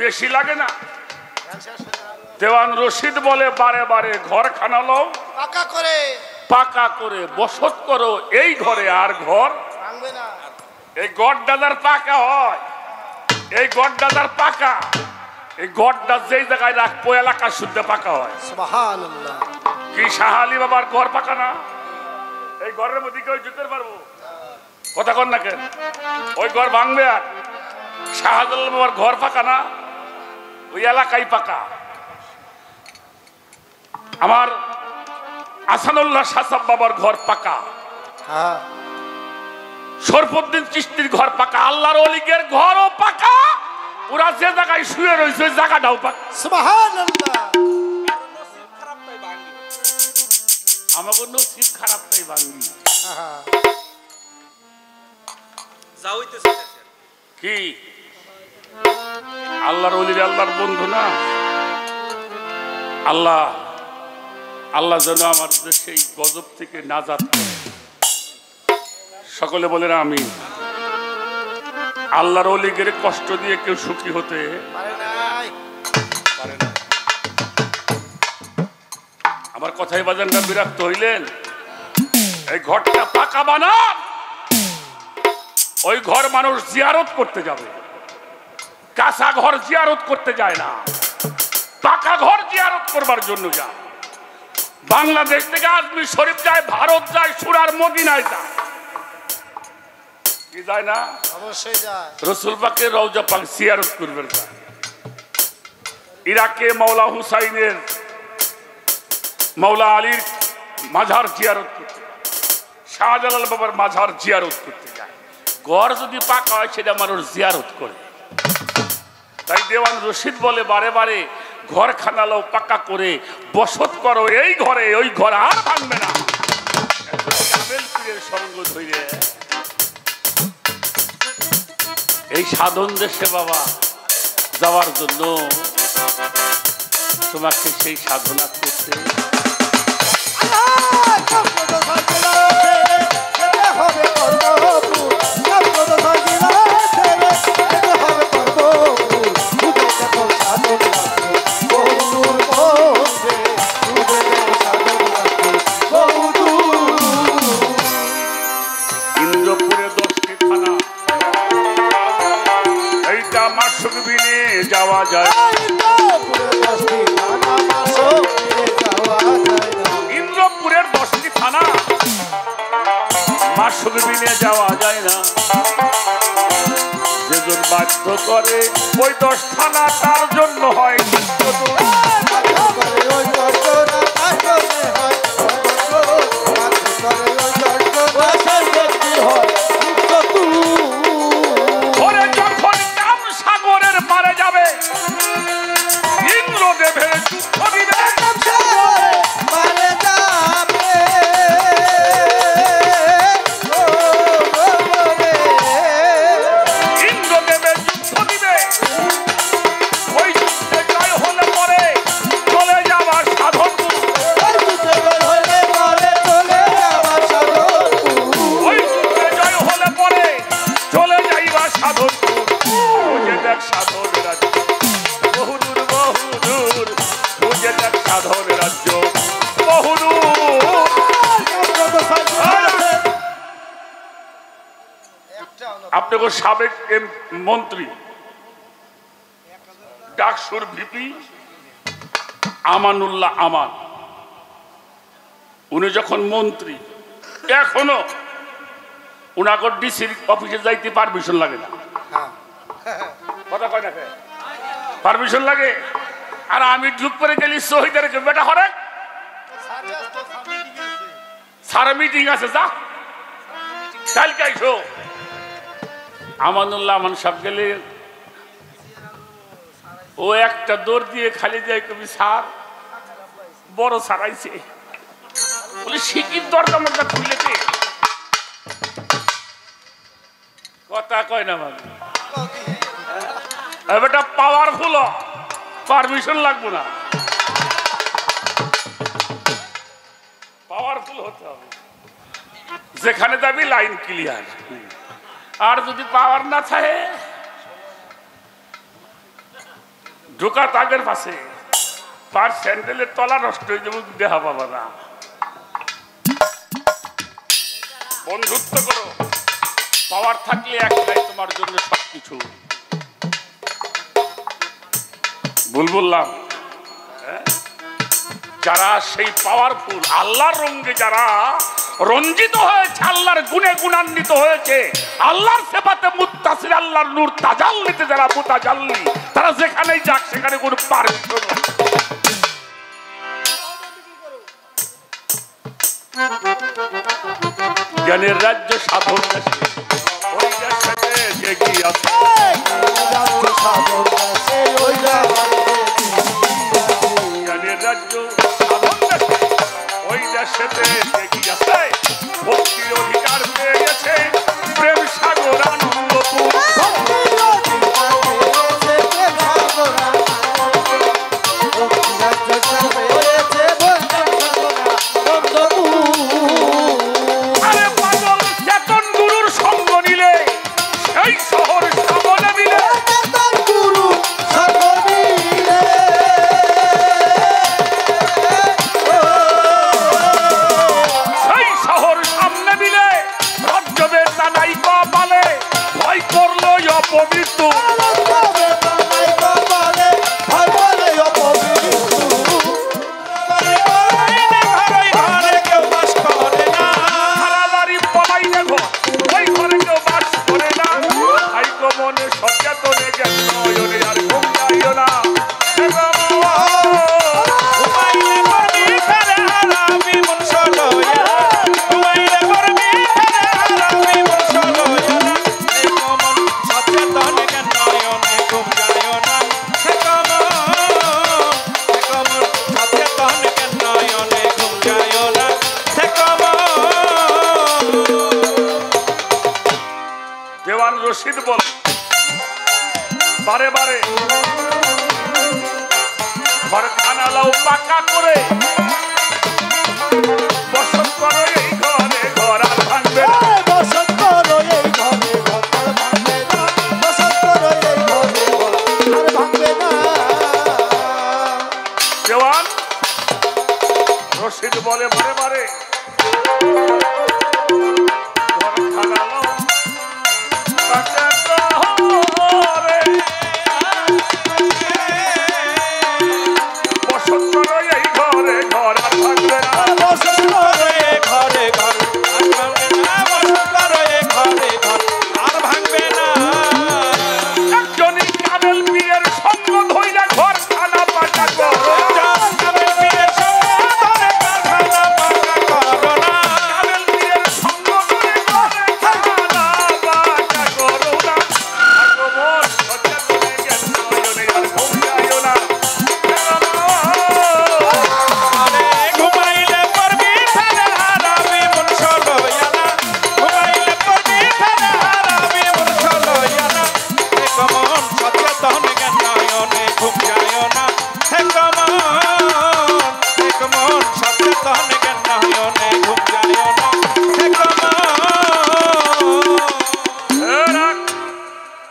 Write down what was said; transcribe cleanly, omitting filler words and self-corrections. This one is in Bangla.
বেশি লাগে না? দেওয়ান রশিদ বলে বারে বারে ঘর খানালো পাকা করে বসত করো এই ঘরে, আর ঘর ভাঙবে না। এই গড়দাদার পাকা হয়, এই গড়দাদার পাকা, এই গড়দা যেই জায়গায় রাখবো এলাকা শুদ্ধ পাকা হয়। সুবহানাল্লাহ। কি শাহ আলী বাবার ঘর পাকা না? এই ঘরের মধ্যে কেউ যেতে পারবো? কথা কন না কেন? ওই ঘর ভাঙবে। আর শাহজালাল বাবার ঘর পাকা না? ওই এলাকায় পাকা। আমার আসানুল্লাহ শাহ বাবার ঘর পাকা, শরফুদ্দিন চিশতির ঘর পাকা, আল্লাহর ওলিদের ঘরও পাকা। ওরা যে জায়গায় শুয়ে রয়েছে ওই জায়গাটাও পাকা। সুবহানাল্লাহ। আমাকে নসিব খারাপ তাই ভাঙি। কি আল্লাহর ওলিরা আল্লাহর বন্ধু না? আল্লাহ আল্লাহ যেন আমার দেশে এই গজব থেকে নাজাত করে। সকলে বলেন আমিন। আল্লাহর ওলিদের কষ্ট দিয়ে কেউ সুখী হতে পারে না। আমার কথাই বাজানরা বিরক্ত হইলেন? এই ঘরটা পাকা বানান, ওই ঘর মানুষ জিয়ারত করতে যাবে। কাঁচা ঘর জিয়ারত করতে যায় না, পাকা ঘর জিয়ারত করবার জন্য যায়। বাংলাদেশ থেকে আজমির শরীফ যায়, ভারত যায়, সুরার মদিনায় যায়। কি যায় না? অবশ্যই যায়। রসুল পাকের রওজা পাক জিয়ারত করবে যায়। ইরাকে মাওলা হুসাইনের, মাওলা আলীর মাজার জিয়ারত করতে, শাহজালাল বাবার মাজার জিয়ারত করতে যায়। ঘর যদি পাকা হয় সেটা মানুষ জিয়ারত করে। তাই দেওয়ান রশিদ বলে বারে বারে ঘর খানালো পাকা করে বসত করো এই ঘরে, ওই ঘর আর ভাঙবে না। সঙ্গ ধরে এই সাধন দেশে বাবা যাওয়ার জন্য তোমাকে সেই সাধনা করতে যাওয়া যায়। ইন্দ্রপুরের 10টি থানা মাসুক বিনে যাওয়া যায় না। যেজন বাধ্য করে ওই 10 থানা তার জন্য হয়। আপনাকে সাবেক মন্ত্রী ডাকসুর ভিপি আমানুল্লাহ আমান, উনি যখন মন্ত্রী এখনো উনাকে ডিসির অফিসে যাইতে পারমিশন লাগে না। কথা কয় না, পারমিশন লাগে। আর আমি ঢুক করে গেলি শহীদের বেটা হরেক সারা মিটিং আছে, যা কালকে আইসো। আমানুল্লাহ আমান সব গেলে ও একটা দৌড় দিয়ে খালি যায়, কবি স্যার বড় সারাইছে বলে শিকির দরজা মধ্যে খুলেছে। কথা কয় না মানে বেটা পাওয়ারফুল, পারমিশন লাগবে না, পাওয়ারফুল হতে হবে। যেখানে যাবি লাইন ক্লিয়ার। আর যদি পাওয়ার না থাকে ঢোকা তাগের পাশে পার স্যান্ডেলের তলা নষ্ট হয়ে যাবে, দেখা পাবা না। বন্ধুত্ব করো, পাওয়ার থাকলে একটাই তোমার জন্য সবকিছু। ভুল বললাম? যারা সেই পাওয়ারফুল আল্লাহর রঙে যারা রঞ্জিত হয়েছে, আল্লাহর গুণে গুণান্বিত হয়েছে, আল্লাহর সেবাতে মুত্তাসির, আল্লাহর নূর তাজাল্লিতে যারা মুতাজাল্লি, তারা যেখানেই যাক সেখানে কোনো পারমিশন নেই। জ্ঞানের রাজ্য সাধন দেশে, ওই দেশে এগিয়ে আছে। জ্ঞানের রাজ্য সাধন দেশে, ওই দেশেতে এগিয়ে আছে। ভক্তির অধিকার পেয়ে গেছে প্রেম সাগর আনন্দপুর। আরে পাগল চেতন গুরুর সঙ্গ নিলে সেই শহর সামনে মিলে, সেই শহর সামনে মিলে রাজ্যবে তানাই কপালে ভয় করলো অপমৃত্যু। সচেতনে জ্ঞান নয়নে আর ঘুম যাইও না। দেওয়ান রশিদ বল বারে বারে ঘর খানালাও পাকা করে বসত করো এই ঘরে, ঘর আর ভাঙবে না। বসত করো এই ঘরে, ঘর আর ভাঙবে না। বসত করো এই ঘরে, ঘর আর ভাঙবে না। দেওয়ান রশিদ বলে বারে বারে